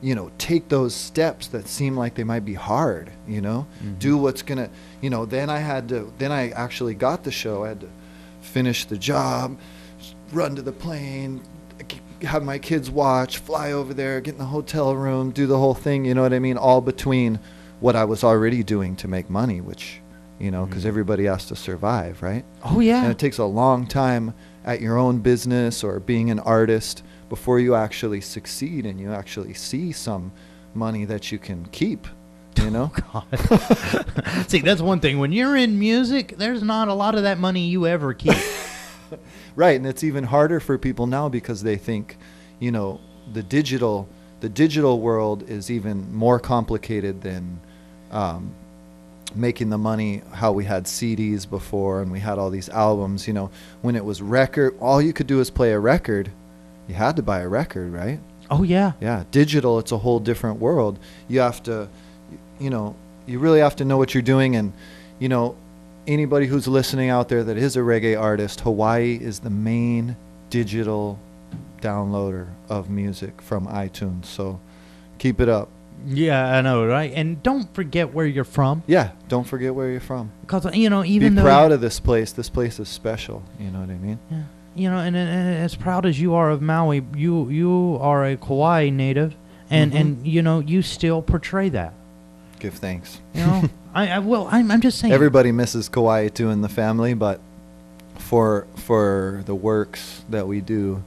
you know, take those steps that seem like they might be hard, you know. Do what's gonna, you know. Then I actually got the show. I had to finish the job, run to the plane, have my kids watch, fly over there, get in the hotel room, do the whole thing, you know what I mean, all between what I was already doing to make money, which, you know, because everybody has to survive, right? Oh, yeah. And it takes a long time at your own business or being an artist before you actually succeed and you actually see some money that you can keep, you know? God. See, that's one thing. When you're in music, there's not a lot of that money you ever keep. Right, and it's even harder for people now because they think, you know, the digital world is even more complicated than making the money how we had CDs before and we had all these albums. You know, when it was record, all you could do is play a record. You had to buy a record, right? Oh, yeah. Yeah, digital, it's a whole different world. You have to, you know, you really have to know what you're doing. And, you know, anybody who's listening out there that is a reggae artist, Hawaii is the main digital downloader of music from iTunes. So keep it up. Yeah, I know, right? And don't forget where you're from. Yeah, don't forget where you're from. Because, you know, even Be though... proud of this place. This place is special. You know what I mean? Yeah. You know, and as proud as you are of Maui, you are a Kauai native, and you know, you still portray that. Give thanks. You know, I'm just saying. Everybody misses Kauai too in the family, but for the works that we do,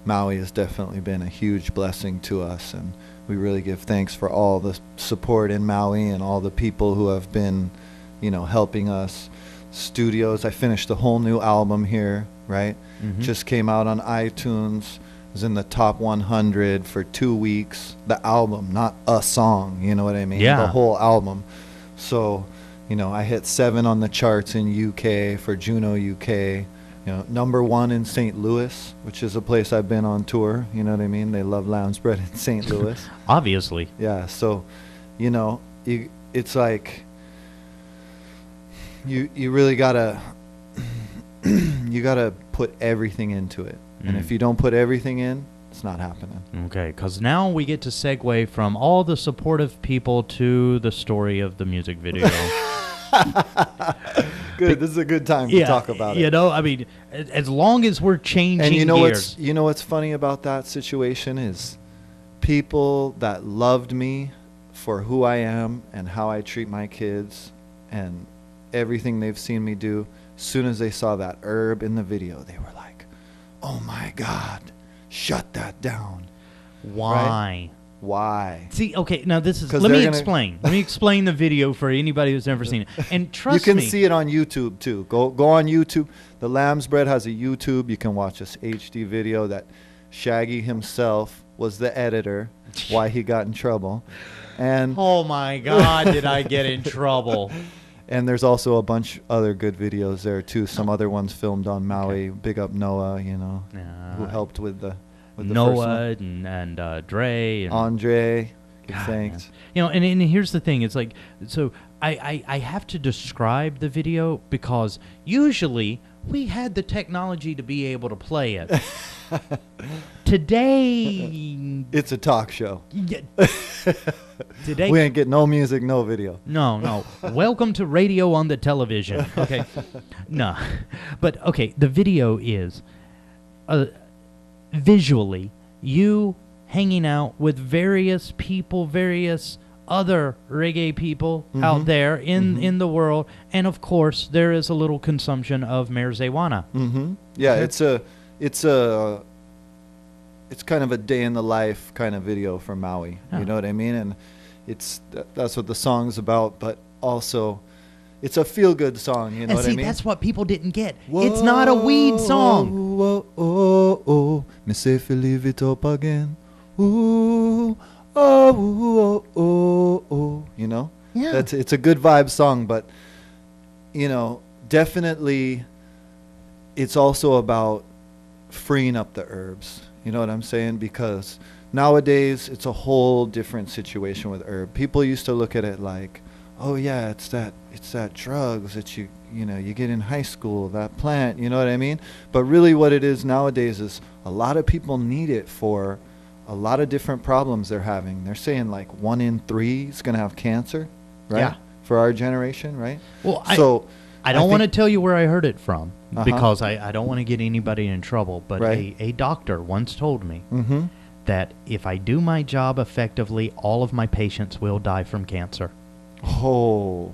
Maui has definitely been a huge blessing to us, and we really give thanks for all the support in Maui and all the people who have been, you know, helping us. Studios. I finished a whole new album here, right? Just came out on iTunes. Was in the top 100 for 2 weeks. The album, not a song, you know what I mean? Yeah. The whole album. So, you know, I hit 7 on the charts in UK for Juno UK. You know, #1 in St. Louis, which is a place I've been on tour. You know what I mean? They love Lambsbread in St. Louis. Obviously. Yeah. So, you know, it's like you really gotta you gotta put everything into it. And if you don't put everything in, it's not happening. Okay, because now we get to segue from all the supportive people to the story of the music video. Good. This is a good time to talk about it. You know, I mean, as long as we're changing And you know gears. what's funny about that situation is people that loved me for who I am and how I treat my kids and everything they've seen me do, as soon as they saw that herb in the video, they were like, "Oh my God, shut that down." Why? Right? Why? See, okay, now this is. 'Cause Let me they're gonna- explain. Let me explain the video for anybody who's never seen it. And trust You can me, see it on YouTube too. Go on YouTube. The Lambsbread has a YouTube. You can watch this HD video that Shaggy himself was the editor. Why he got in trouble, and oh my God, did I get in trouble? and there's also a bunch other good videos there too. Some other ones filmed on Maui. Big up Noah, you know, who helped with the first Noah one. and Dre and Andre. Give God, thanks. man. You know, and here's the thing. It's like, so I have to describe the video because usually we had the technology to be able to play it. Today, It's a talk show. today We ain't get no music, no video. No. Welcome to radio on the television. Okay. No. But, okay, the video is visually you hanging out with various people, various other reggae people out there in the world. And, of course, there is a little consumption of marijuana. Yeah, it's kind of a day in the life kind of video for Maui. Yeah. You know what I mean? And that's what the song's about, but also it's a feel good song, you know And what see, I mean? that's what people didn't get. It's not a weed song. Whoa, oh, oh, oh, me say fi leave it up again. Ooh, oh, ooh, oh, oh, oh. You know? Yeah. It's a good vibe song, but, you know, definitely it's also about freeing up the herbs. You know what I'm saying? Because nowadays it's a whole different situation with herb. People used to look at it like, oh yeah, it's that drugs that you get in high school, that plant, you know what I mean? But really what it is nowadays is a lot of people need it for a lot of different problems they're having. They're saying like 1 in 3 is going to have cancer, right? Yeah. For our generation, right? Well, so I don't want to tell you where I heard it from Uh-huh. because I don't want to get anybody in trouble. But Right. a doctor once told me Mm-hmm. that if I do my job effectively, all of my patients will die from cancer. Oh,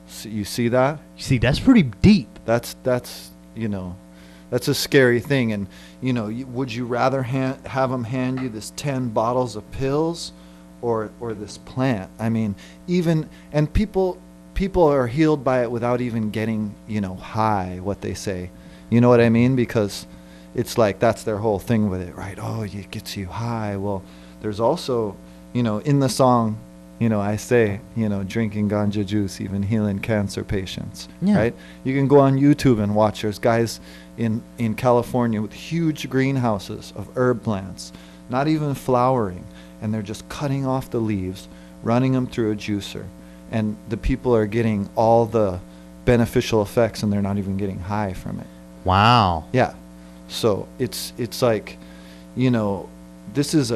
so you see that? You see, that's pretty deep. That's that's a scary thing. And would you rather have them hand you this 10 bottles of pills, or this plant? I mean, and people are healed by it without even getting high. What they say, you know what I mean? Because it's like that's their whole thing with it, right? Oh, it gets you high. Well, there's also in the song. I say, drinking ganja juice, even healing cancer patients, Yeah. right? You can go on YouTube and watch. There's guys in California with huge greenhouses of herb plants, not even flowering, and they're just cutting off the leaves, running them through a juicer, and the people are getting all the beneficial effects, and they're not even getting high from it. Wow. Yeah. So it's like, this is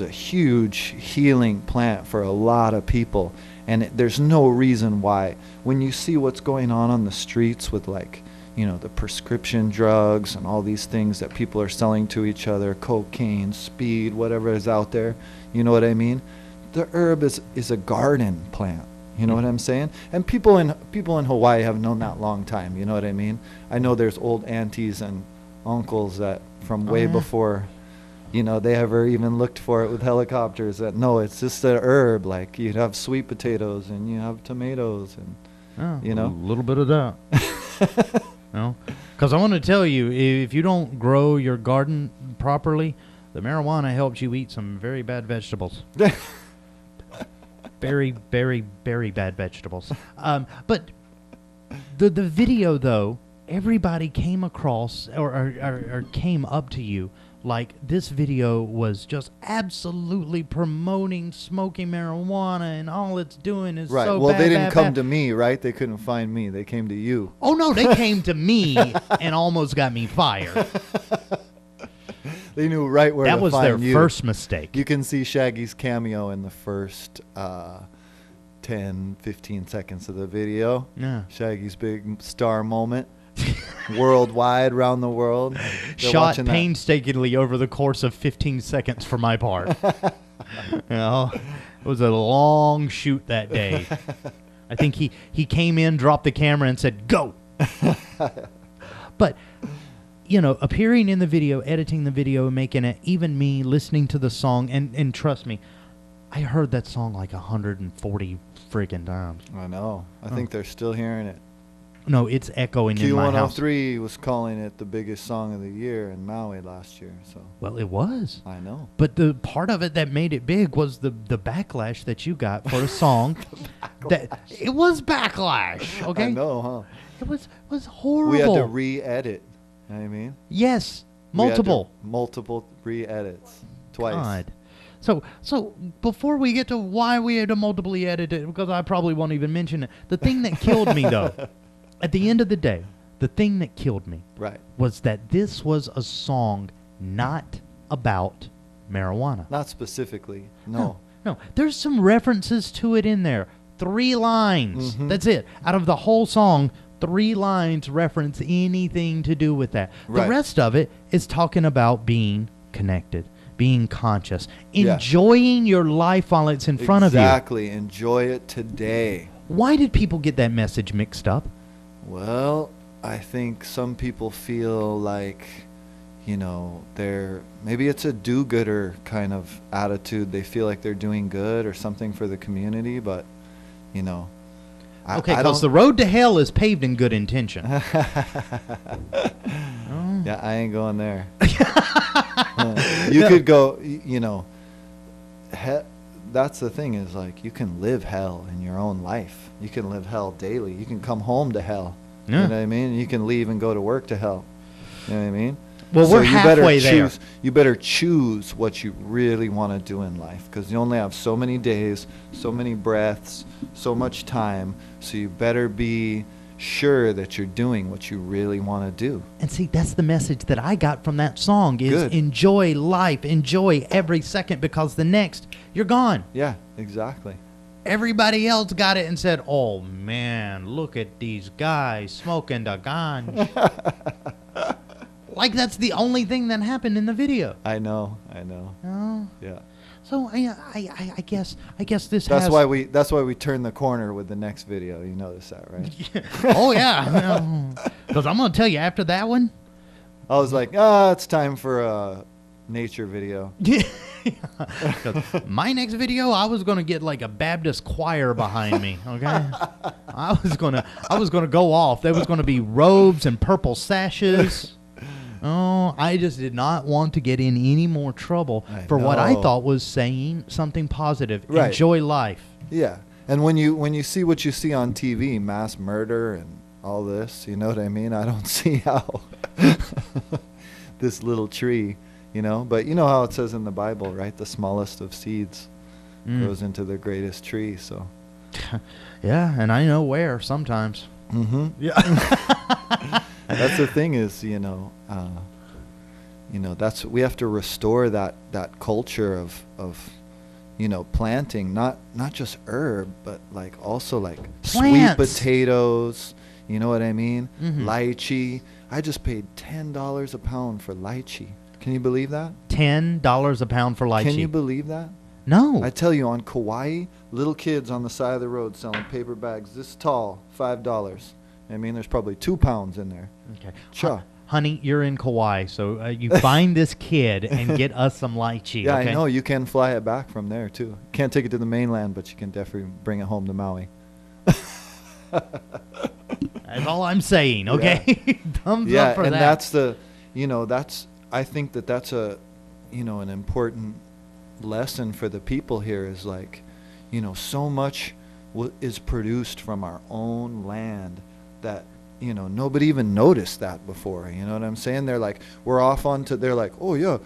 a huge healing plant for a lot of people, and there's no reason why. When you see what's going on the streets with the prescription drugs and all these things that people are selling to each other, cocaine, speed, whatever is out there, you know what I mean? The herb is a garden plant. You know what I'm saying? And people in Hawaii have known that long time. You know what I mean? I know there's old aunties and uncles that from way before they ever even looked for it with helicopters, that no, it's just a herb. Like you'd have sweet potatoes and you have tomatoes and A little bit of that. Because I want to tell you, if you don't grow your garden properly, the marijuana helps you eat some very bad vegetables. Very, very, very bad vegetables. But the video, though, everybody came across or came up to you like this video was just absolutely promoting smoking marijuana, and all it's doing is right. so Well, bad, they didn't bad, come bad. to me, right? They couldn't find me. They came to you. Oh, no, they came to me and almost got me fired. They knew right where That to was find their you. first mistake. You can see Shaggy's cameo in the first 10, 15 seconds of the video. Yeah. Shaggy's big star moment. Worldwide, around the world. They're Shot watching that. painstakingly over the course of 15 seconds for my part. It was a long shoot that day. I think he came in, dropped the camera, and said, "Go." But appearing in the video, editing the video, making it, even me listening to the song, and trust me, I heard that song like 140 freaking times. I know. I think they're still hearing it. No, it's echoing in my house. Q103 was calling it the biggest song of the year in Maui last year. So Well, it was. I know. But the part of it that made it big was the backlash that you got for a song. It was backlash, okay? I know, huh? It was horrible. We had to re-edit. You know what I mean? Yes, We had to- multiple. multiple re-edits. Twice. God. So before we get to why we had to multiply edit it, because I probably won't even mention it, the thing that killed me, though, at the end of the day, the thing that killed me Right. was that this was a song not about marijuana. Not specifically. No. No, there's some references to it in there. 3 lines. Mhm. That's it. Out of the whole song, 3 lines reference anything to do with that. Right. The rest of it is talking about being connected, being conscious, Yeah. enjoying your life while it's in front of you. Exactly. Enjoy it today. Why did people get that message mixed up? Well, I think some people feel like, maybe it's a do-gooder kind of attitude. They feel like they're doing good or something for the community, but, Okay, I because the don't. road to hell is paved in good intention. Yeah, I ain't going there. You could go, you know, that's the thing is like you can live hell in your own life. You can live hell daily. You can come home to hell. Yeah. You know what I mean? You can leave and go to work to hell. You know what I mean? Well, So we're you better halfway there. choose, you better choose what you really want to do in life, because you only have so many days, so many breaths, so much time. So you better be sure that you're doing what you really want to do. And see, that's the message that I got from that song is Good. enjoy life, enjoy every second, because the next, you're gone. Yeah, exactly. Everybody else got it and said, oh, man, look at these guys smoking the ganj. Like that's the only thing that happened in the video. I know. Oh. Yeah. So I guess this That's has... why we turn the corner with the next video. You notice that, right? Oh, yeah. Because I'm going to tell you, after that one... I was like, it's time for a nature video. Yeah. 'Cause my next video, I was gonna get like a Baptist choir behind me. Okay, I was gonna go off. There was gonna be robes and purple sashes. Oh, I just did not want to get in any more trouble for what I know. thought was saying something positive. Right. Enjoy life. Yeah, and when you see what you see on TV, mass murder and all this, you know what I mean? I don't see how this little tree, you know, but you know how it says in the Bible, right? The smallest of seeds grows into the greatest tree. So, Yeah, and I know where sometimes. Yeah. that's the thing is, you know, that's we have to restore that culture of you know, planting not just herb, but like also like Plants. sweet potatoes. You know what I mean? Mhm. Lychee. I just paid $10 a pound for lychee. Can you believe that? $10 a pound for lychee. Can you believe that? No. I tell you, on Kauai, little kids on the side of the road selling paper bags this tall, $5. I mean, there's probably 2 pounds in there. Okay. Cha. Honey, you're in Kauai, so you find this kid and get us some lychee. Yeah, okay? I know. You can fly it back from there, too. Can't take it to the mainland, but you can definitely bring it home to Maui. That's all I'm saying, okay? Thumbs up for and that. that's the, you know, I think that's a, you know, an important lesson for the people here is like, you know, so much is produced from our own land that, you know, nobody even noticed that before. You know what I'm saying? They're like, they're like, oh yeah,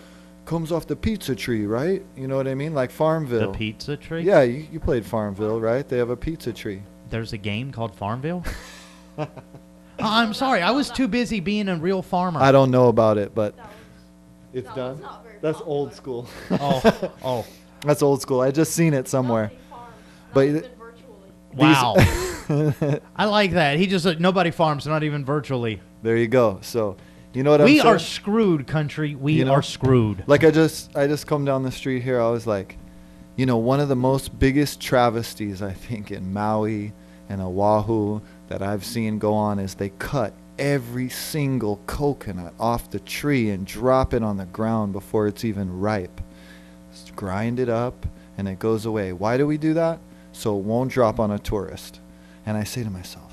comes off the pizza tree, right? You know what I mean? Like Farmville. The pizza tree? Yeah, you played Farmville, right? They have a pizza tree. There's a game called Farmville? I'm sorry. I was too busy being a real farmer. I don't know about it, but it's No, done. it's not very That's popular. old school. Oh. That's old school. I just seen it somewhere. Nobody farms, not But even virtually. Wow. I like that. He just nobody farms, not even virtually. There you go. So, you know what I'm We saying? are screwed, country. We You know? are screwed. Like I just come down the street here. I was like, you know, one of the most biggest travesties I think in Maui and Oahu that I've seen go on is they cut every single coconut off the tree and drop it on the ground before it's even ripe. Just grind it up and it goes away. Why do we do that? So it won't drop on a tourist. And I say to myself,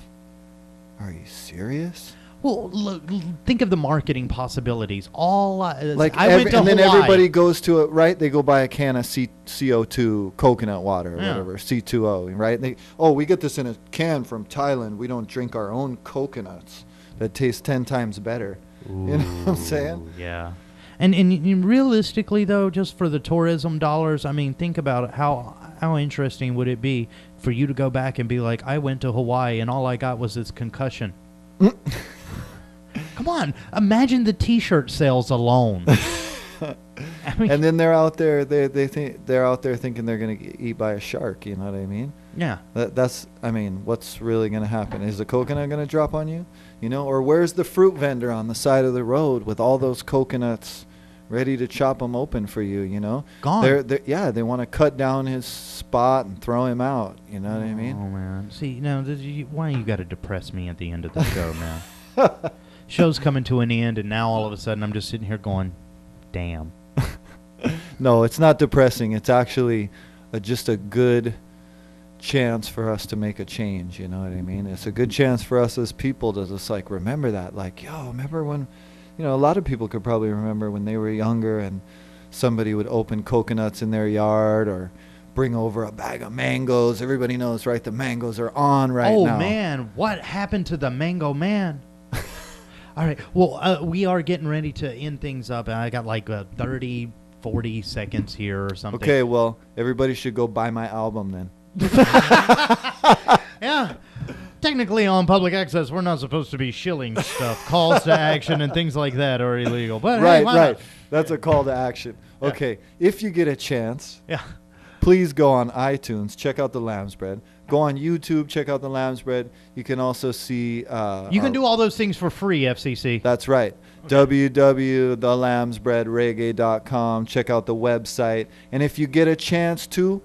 are you serious? Well, look, think of the marketing possibilities. Like I went to and then Hawaii. everybody goes to it, right? They go buy a can of CO2 coconut water or Yeah. whatever, C2O, right? We get this in a can from Thailand. We don't drink our own coconuts that taste 10 times better. You know what I'm saying? Ooh, yeah. And realistically, though, just for the tourism dollars, I mean, think about it. How interesting would it be for you to go back and be like, I went to Hawaii and all I got was this concussion. Come on, imagine the T-shirt sales alone. I mean, And then they're out there. They think they're out there thinking they're gonna get eat by a shark. You know what I mean? yeah. That's. I mean, what's really gonna happen? Is the coconut gonna drop on you? You know, or where's the fruit vendor on the side of the road with all those coconuts ready to chop them open for you? You know, Gone. They want to cut down his spot and throw him out. You know what I mean? Oh man, see, now why you got to depress me at the end of the show, man? Show's coming to an end, and now all of a sudden I'm just sitting here going, "Damn." No, it's not depressing. It's actually just a good chance for us to make a change. You know what I mean? It's a good chance for us as people to just like remember that. Like, yo, remember when, you know, a lot of people could probably remember when they were younger and somebody would open coconuts in their yard or bring over a bag of mangoes. Everybody knows, right? The mangoes are on now. Oh, man. What happened to the mango man? All right. Well, we are getting ready to end things up. I got like 30, 40 seconds here or something. Okay, well, everybody should go buy my album then. Yeah. Technically, on public access, we're not supposed to be shilling stuff. Calls to action and things like that are illegal. But hey, Right, why right. not? That's a call to action. Okay, if you get a chance, Yeah. please go on iTunes, check out the Lambsbread. Go on YouTube, check out the Lambsbread. You can also see... You can do all those things for free, FCC. That's right. www.thelambsbreadreggae.com. Check out the website. And if you get a chance to,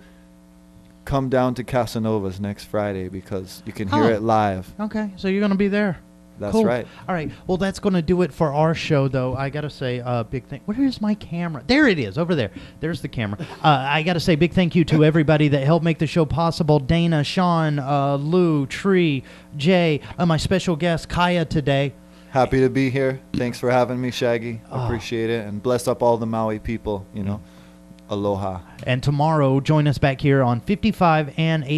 come down to Casanova's next Friday because you can hear it live. Okay, so you're going to be there. That's Cool. right. All right. Well, that's going to do it for our show, though. I got to say, big thing. Where is my camera? There it is, over there. There's the camera. I got to say, big thank you to everybody that helped make the show possible. Dana, Sean, Lou, Tree, Jay, my special guest, Kaya, today. Happy to be here. Thanks for having me, Shaggy. Appreciate it. And bless up all the Maui people, you know. Aloha. And tomorrow, join us back here on 55 and 80.